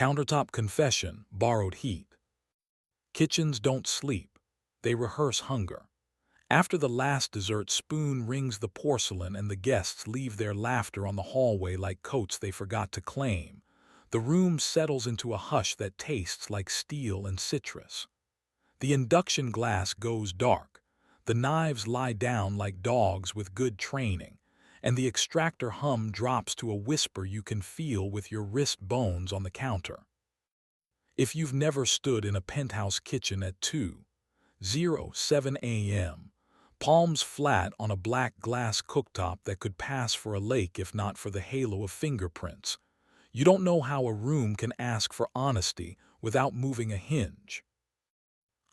Countertop confession, borrowed heat. Kitchens don't sleep. They rehearse hunger. After the last dessert spoon rings the porcelain and the guests leave their laughter on the hallway like coats they forgot to claim, the room settles into a hush that tastes like steel and citrus. The induction glass goes dark, the knives lie down like dogs with good training, and the extractor hum drops to a whisper you can feel with your wrist bones on the counter. If you've never stood in a penthouse kitchen at 2:07 a.m., palms flat on a black glass cooktop that could pass for a lake if not for the halo of fingerprints, you don't know how a room can ask for honesty without moving a hinge.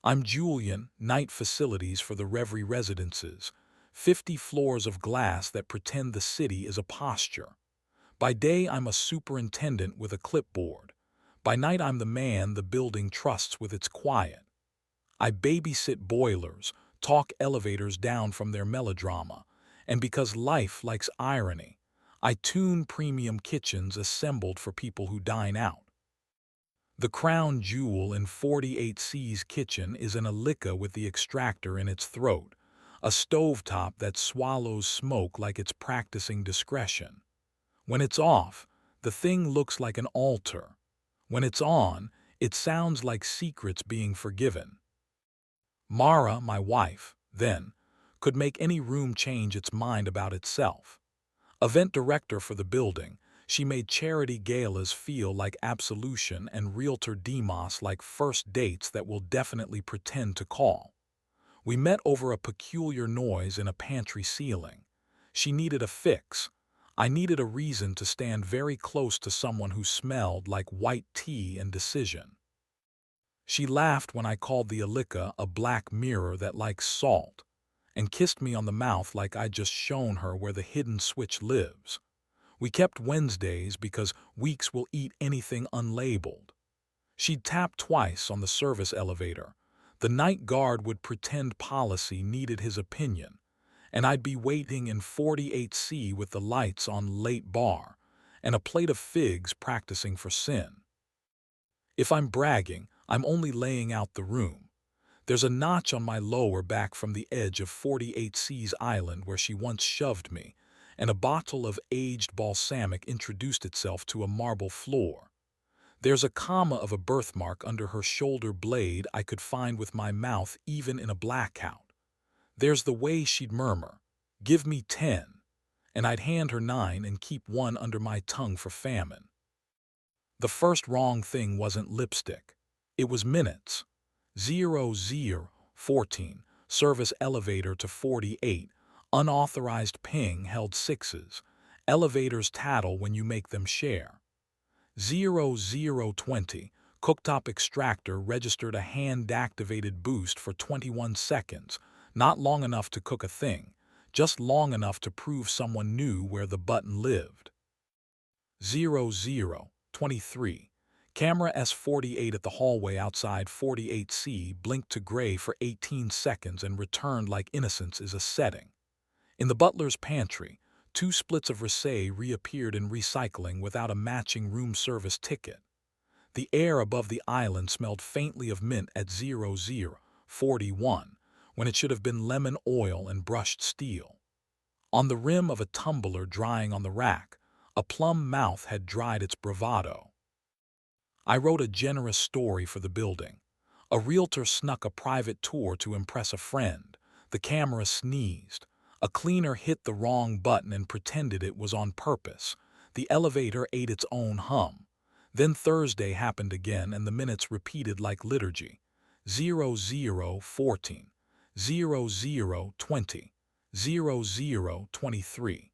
I'm Julian, night facilities for the Reverie Residences, 50 floors of glass that pretend the city is a posture. By day, I'm a superintendent with a clipboard. By night, I'm the man the building trusts with its quiet. I babysit boilers, talk elevators down from their melodrama, and because life likes irony, I tune premium kitchens assembled for people who dine out. The crown jewel in 48C's kitchen is an Alica with the extractor in its throat, a stovetop that swallows smoke like it's practicing discretion. When it's off, the thing looks like an altar. When it's on, it sounds like secrets being forgiven. Mara, my wife, then, could make any room change its mind about itself. Event director for the building, she made charity galas feel like absolution and realtor demos like first dates that will definitely pretend to call. We met over a peculiar noise in a pantry ceiling. She needed a fix. I needed a reason to stand very close to someone who smelled like white tea and decision. She laughed when I called the Alica a black mirror that likes salt, and kissed me on the mouth like I'd just shown her where the hidden switch lives. We kept Wednesdays because weeks will eat anything unlabeled. She'd tap twice on the service elevator. The night guard would pretend policy needed his opinion, and I'd be waiting in 48C with the lights on late bar and a plate of figs practicing for sin. If I'm bragging, I'm only laying out the room. There's a notch on my lower back from the edge of 48C's island where she once shoved me, and a bottle of aged balsamic introduced itself to a marble floor. There's a comma of a birthmark under her shoulder blade I could find with my mouth even in a blackout. There's the way she'd murmur, "Give me 10," and I'd hand her 9 and keep 1 under my tongue for famine. The first wrong thing wasn't lipstick. It was minutes. 0014, service elevator to 48, unauthorized ping held 6s. Elevators tattle when you make them share. 0020, cooktop extractor registered a hand-activated boost for 21 seconds, not long enough to cook a thing, just long enough to prove someone knew where the button lived. 0023, camera S48 at the hallway outside 48C blinked to gray for 18 seconds and returned like innocence is a setting. In the butler's pantry, 2 splits of Ricet reappeared in recycling without a matching room service ticket. The air above the island smelled faintly of mint at 0041, when it should have been lemon oil and brushed steel. On the rim of a tumbler drying on the rack, a plum mouth had dried its bravado. I wrote a generous story for the building. A realtor snuck a private tour to impress a friend. The camera sneezed. A cleaner hit the wrong button and pretended it was on purpose. The elevator ate its own hum. Then Thursday happened again and the minutes repeated like liturgy. 0014, 0020, 0023.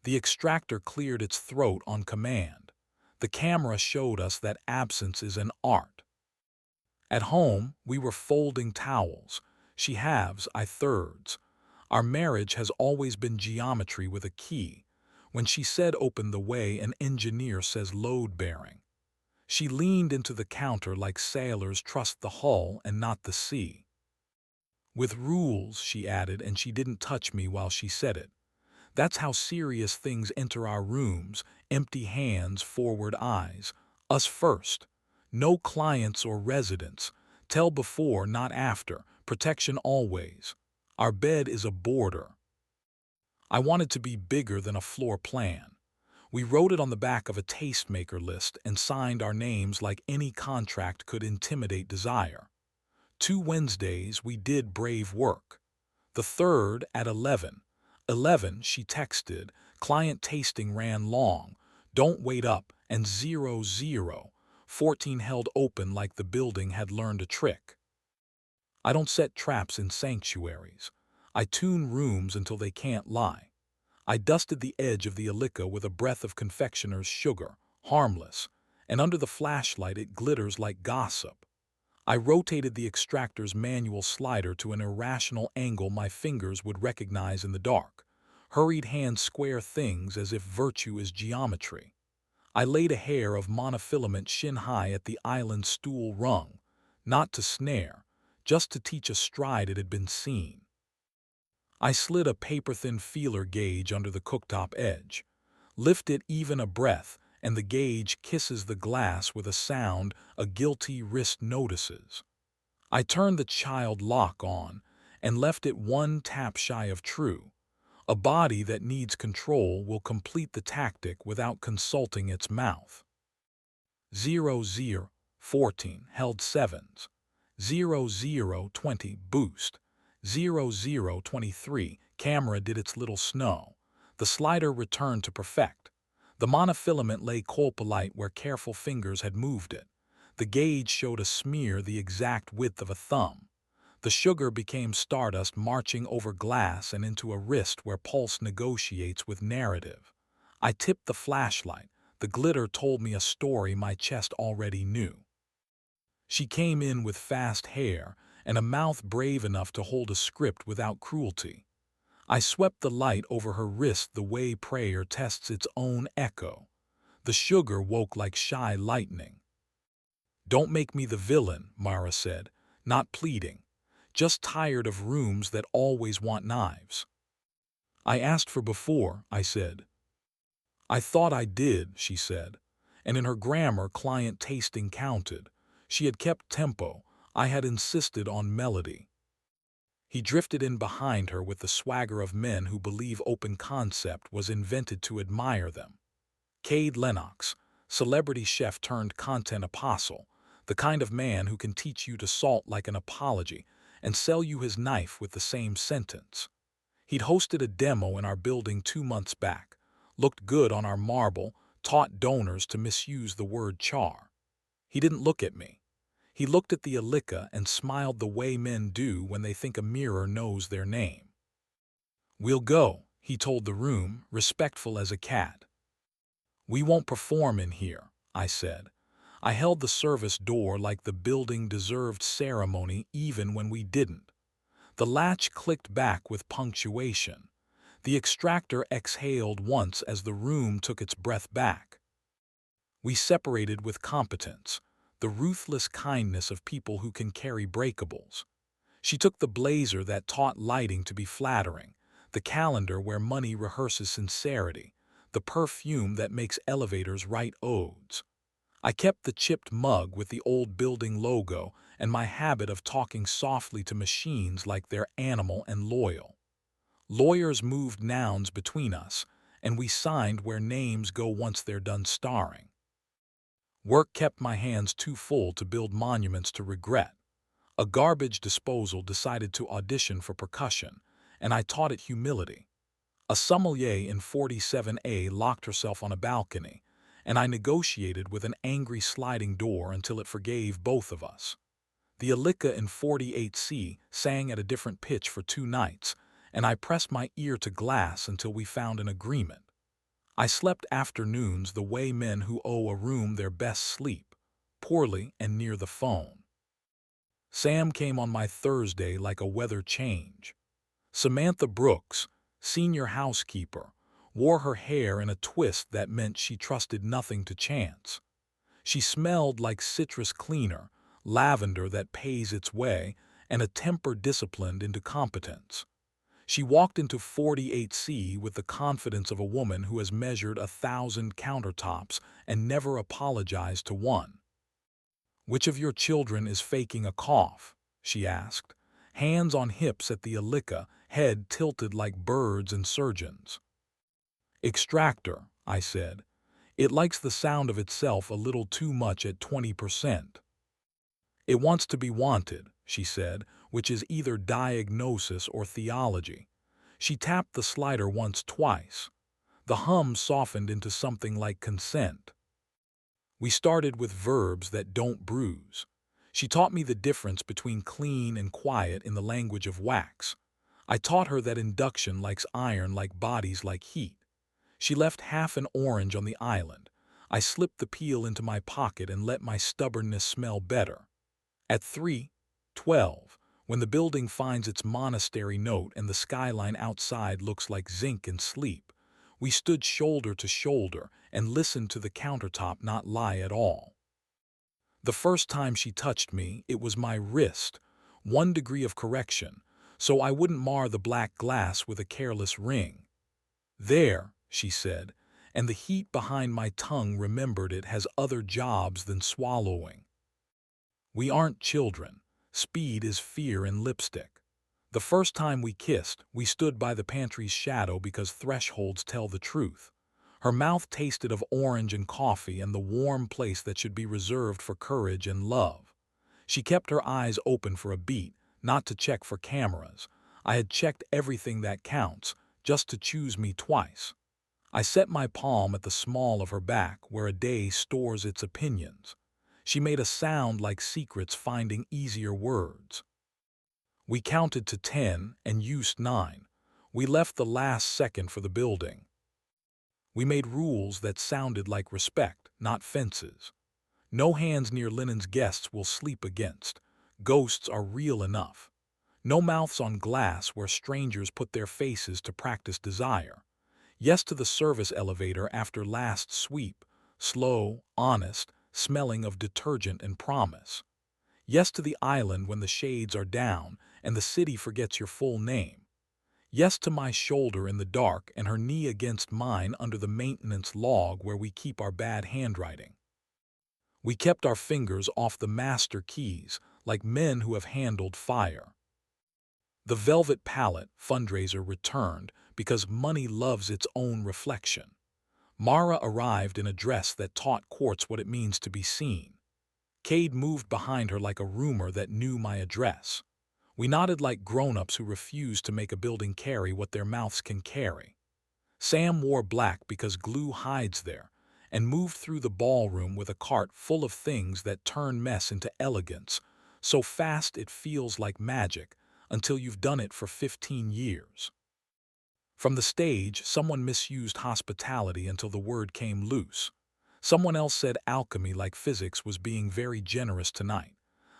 The extractor cleared its throat on command. The camera showed us that absence is an art. At home, we were folding towels. She halves, I thirds. Our marriage has always been geometry with a key. When she said open the way, an engineer says load bearing. She leaned into the counter like sailors trust the hull and not the sea. With rules, she added, and she didn't touch me while she said it. That's how serious things enter our rooms, empty hands, forward eyes. Us first. No clients or residents. Tell before, not after. Protection always. Our bed is a border. I wanted to be bigger than a floor plan. We wrote it on the back of a tastemaker list and signed our names like any contract could intimidate desire. 2 Wednesdays we did brave work. The third at 11, she texted, client tasting ran long, don't wait up, and 14 held open like the building had learned a trick. I don't set traps in sanctuaries. I tune rooms until they can't lie. I dusted the edge of the Alica with a breath of confectioner's sugar, harmless, and under the flashlight it glitters like gossip. I rotated the extractor's manual slider to an irrational angle my fingers would recognize in the dark. Hurried hands square things as if virtue is geometry. I laid a hair of monofilament shin-high at the island stool rung, not to snare, just to teach a stride it had been seen. I slid a paper-thin feeler gauge under the cooktop edge. Lift it even a breath, and the gauge kisses the glass with a sound a guilty wrist notices. I turned the child lock on and left it one tap shy of true. A body that needs control will complete the tactic without consulting its mouth. 14 held sevens. 20 boost. 23 camera did its little snow. The slider returned to perfect. The monofilament lay coal-polite where careful fingers had moved it. The gauge showed a smear the exact width of a thumb. The sugar became stardust marching over glass and into a wrist where pulse negotiates with narrative. I tipped the flashlight. The glitter told me a story my chest already knew. She came in with fast hair and a mouth brave enough to hold a script without cruelty. I swept the light over her wrist the way prayer tests its own echo. The sugar woke like shy lightning. "Don't make me the villain," Mara said, not pleading, just tired of rooms that always want knives. "I asked for before," I said. "I thought I did," she said, and in her grammar client tasting counted. She had kept tempo. I had insisted on melody. He drifted in behind her with the swagger of men who believe open concept was invented to admire them. Cade Lennox, celebrity chef turned content apostle, the kind of man who can teach you to salt like an apology and sell you his knife with the same sentence. He'd hosted a demo in our building 2 months back, looked good on our marble, taught donors to misuse the word char. He didn't look at me. He looked at the Alica and smiled the way men do when they think a mirror knows their name. "We'll go," he told the room, respectful as a cat. "We won't perform in here," I said. I held the service door like the building deserved ceremony even when we didn't. The latch clicked back with punctuation. The extractor exhaled once as the room took its breath back. We separated with competence, the ruthless kindness of people who can carry breakables. She took the blazer that taught lighting to be flattering, the calendar where money rehearses sincerity, the perfume that makes elevators write odes. I kept the chipped mug with the old building logo and my habit of talking softly to machines like they're animal and loyal. Lawyers moved nouns between us, and we signed where names go once they're done starring. Work kept my hands too full to build monuments to regret. A garbage disposal decided to audition for percussion, and I taught it humility. A sommelier in 47A locked herself on a balcony, and I negotiated with an angry sliding door until it forgave both of us. The Alica in 48C sang at a different pitch for 2 nights, and I pressed my ear to glass until we found an agreement. I slept afternoons the way men who owe a room their best sleep, poorly and near the phone. Sam came on my Thursday like a weather change. Samantha Brooks, senior housekeeper, wore her hair in a twist that meant she trusted nothing to chance. She smelled like citrus cleaner, lavender that pays its way, and a temper disciplined into competence. She walked into 48C with the confidence of a woman who has measured 1,000 countertops and never apologized to one. Which of your children is faking a cough? She asked, hands on hips at the Alika, head tilted like birds and surgeons. Extractor, I said. It likes the sound of itself a little too much at 20%. It wants to be wanted, she said, which is either diagnosis or theology. She tapped the slider once, twice. The hum softened into something like consent. We started with verbs that don't bruise. She taught me the difference between clean and quiet in the language of wax. I taught her that induction likes iron like bodies like heat. She left half an orange on the island. I slipped the peel into my pocket and let my stubbornness smell better. At 3:12, when the building finds its monastery note and the skyline outside looks like zinc and sleep, we stood shoulder to shoulder and listened to the countertop not lie at all. The first time she touched me, it was my wrist, 1 degree of correction, so I wouldn't mar the black glass with a careless ring. There, she said, and the heat behind my tongue remembered it has other jobs than swallowing. We aren't children. Speed is fear in lipstick. The first time we kissed, we stood by the pantry's shadow because thresholds tell the truth. Her mouth tasted of orange and coffee and the warm place that should be reserved for courage and love. She kept her eyes open for a beat, not to check for cameras. I had checked everything that counts, just to choose me twice. I set my palm at the small of her back where a day stores its opinions. She made a sound like secrets finding easier words. We counted to 10 and used 9. We left the last second for the building. We made rules that sounded like respect, not fences. No hands near Lennon's guests will sleep against. Ghosts are real enough. No mouths on glass where strangers put their faces to practice desire. Yes to the service elevator after last sweep, slow, honest, smelling of detergent and promise. Yes to the island when the shades are down and the city forgets your full name. Yes to my shoulder in the dark and her knee against mine under the maintenance log where we keep our bad handwriting. We kept our fingers off the master keys like men who have handled fire. The Velvet Palette fundraiser returned because money loves its own reflection. Mara arrived in a dress that taught courts what it means to be seen. Cade moved behind her like a rumor that knew my address. We nodded like grown-ups who refuse to make a building carry what their mouths can carry. Sam wore black because glue hides there, and moved through the ballroom with a cart full of things that turn mess into elegance, so fast it feels like magic until you've done it for 15 years. From the stage, someone misused hospitality until the word came loose. Someone else said alchemy like physics was being very generous tonight.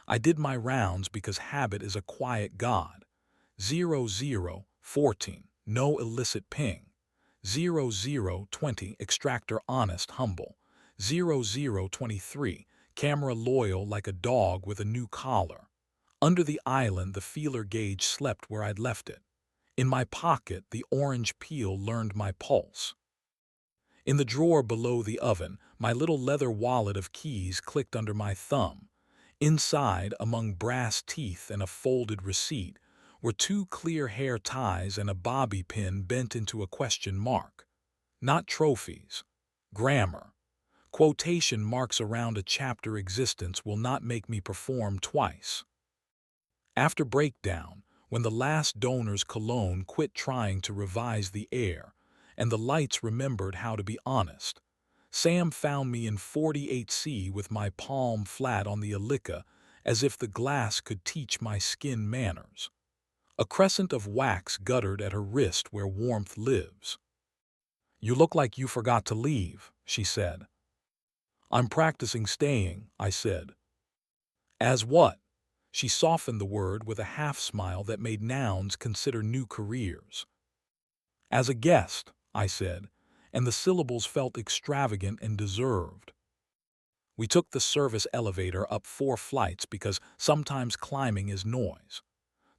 I did my rounds because habit is a quiet god. 0014, no illicit ping. 0020, extractor honest, humble. 0023, camera loyal like a dog with a new collar. Under the island, the feeler gauge slept where I'd left it. In my pocket, the orange peel learned my pulse. In the drawer below the oven, my little leather wallet of keys clicked under my thumb. Inside, among brass teeth and a folded receipt, were 2 clear hair ties and a bobby pin bent into a question mark. Not trophies. Grammar. Quotation marks around a chapter existence will not make me perform twice. After breakdown, when the last donor's cologne quit trying to revise the air, and the lights remembered how to be honest, Sam found me in 48C with my palm flat on the Alika, as if the glass could teach my skin manners. A crescent of wax guttered at her wrist where warmth lives. "You look like you forgot to leave," she said. "I'm practicing staying," I said. "As what?" She softened the word with a half-smile that made nouns consider new careers. "As a guest," I said, and the syllables felt extravagant and deserved. We took the service elevator up 4 flights because sometimes climbing is noise.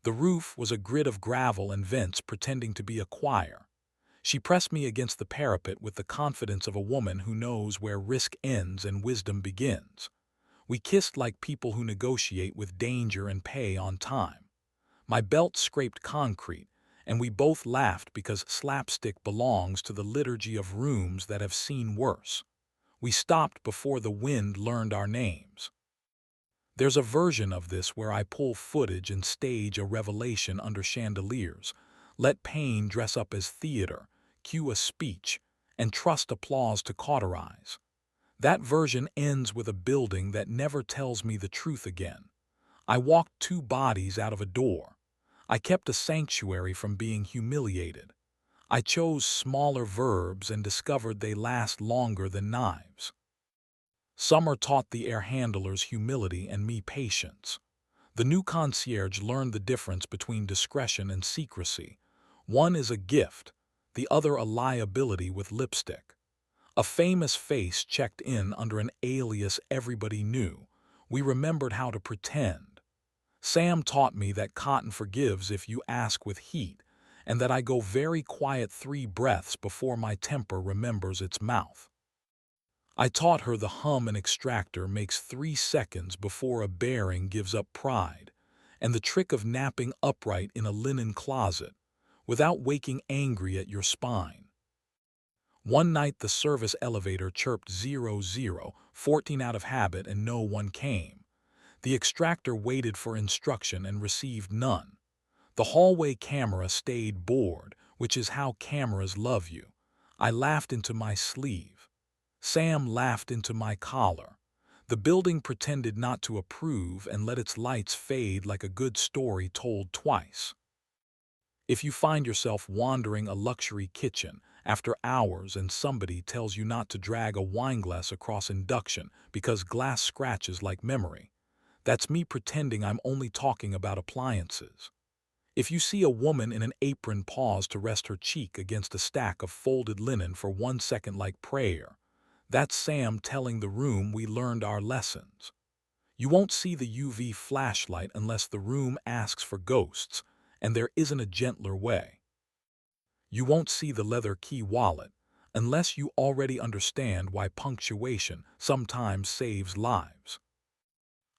The roof was a grid of gravel and vents pretending to be a choir. She pressed me against the parapet with the confidence of a woman who knows where risk ends and wisdom begins. We kissed like people who negotiate with danger and pay on time. My belt scraped concrete, and we both laughed because slapstick belongs to the liturgy of rooms that have seen worse. We stopped before the wind learned our names. There's a version of this where I pull footage and stage a revelation under chandeliers, let pain dress up as theater, cue a speech, and trust applause to cauterize. That version ends with a building that never tells me the truth again. I walked two bodies out of a door. I kept a sanctuary from being humiliated. I chose smaller verbs and discovered they last longer than knives. Summer taught the air handlers humility and me patience. The new concierge learned the difference between discretion and secrecy. One is a gift, the other a liability with lipstick. A famous face checked in under an alias everybody knew. We remembered how to pretend. Sam taught me that cotton forgives if you ask with heat, and that I go very quiet 3 breaths before my temper remembers its mouth. I taught her the hum an extractor makes 3 seconds before a bearing gives up pride, and the trick of napping upright in a linen closet, without waking angry at your spine. One night the service elevator chirped 00, 14 out of habit, and no one came. The extractor waited for instruction and received none. The hallway camera stayed bored, which is how cameras love you. I laughed into my sleeve. Sam laughed into my collar. The building pretended not to approve and let its lights fade like a good story told twice. If you find yourself wandering a luxury kitchen after hours and somebody tells you not to drag a wineglass across Induction because glass scratches like memory, that's me pretending I'm only talking about appliances. If you see a woman in an apron pause to rest her cheek against a stack of folded linen for 1 second like prayer, that's Sam telling the room we learned our lessons. You won't see the UV flashlight unless the room asks for ghosts, and there isn't a gentler way. You won't see the leather key wallet unless you already understand why punctuation sometimes saves lives.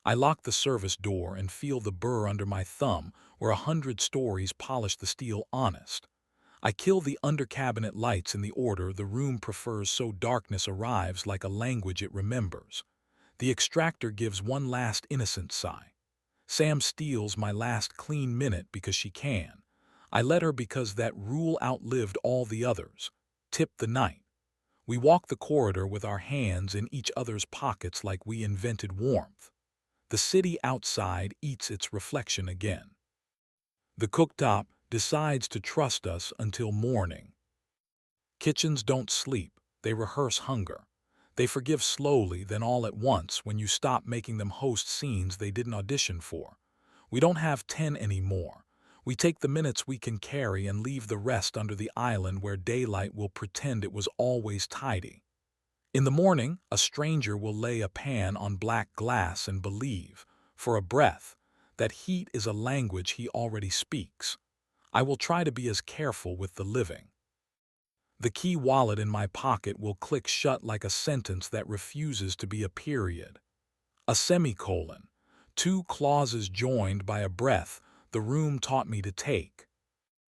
I lock the service door and feel the burr under my thumb where 100 stories polish the steel honest. I kill the under-cabinet lights in the order the room prefers so darkness arrives like a language it remembers. The extractor gives one last innocent sigh. Sam steals my last clean minute because she can. I let her because that rule outlived all the others. Tip the night. We walk the corridor with our hands in each other's pockets like we invented warmth. The city outside eats its reflection again. The cooktop decides to trust us until morning. Kitchens don't sleep, they rehearse hunger. They forgive slowly, then all at once when you stop making them host scenes they didn't audition for. We don't have 10 anymore. We take the minutes we can carry and leave the rest under the island where daylight will pretend it was always tidy. In the morning, a stranger will lay a pan on black glass and believe, for a breath, that heat is a language he already speaks. I will try to be as careful with the living. The key wallet in my pocket will click shut like a sentence that refuses to be a period. A semicolon, 2 clauses joined by a breath the room taught me to take.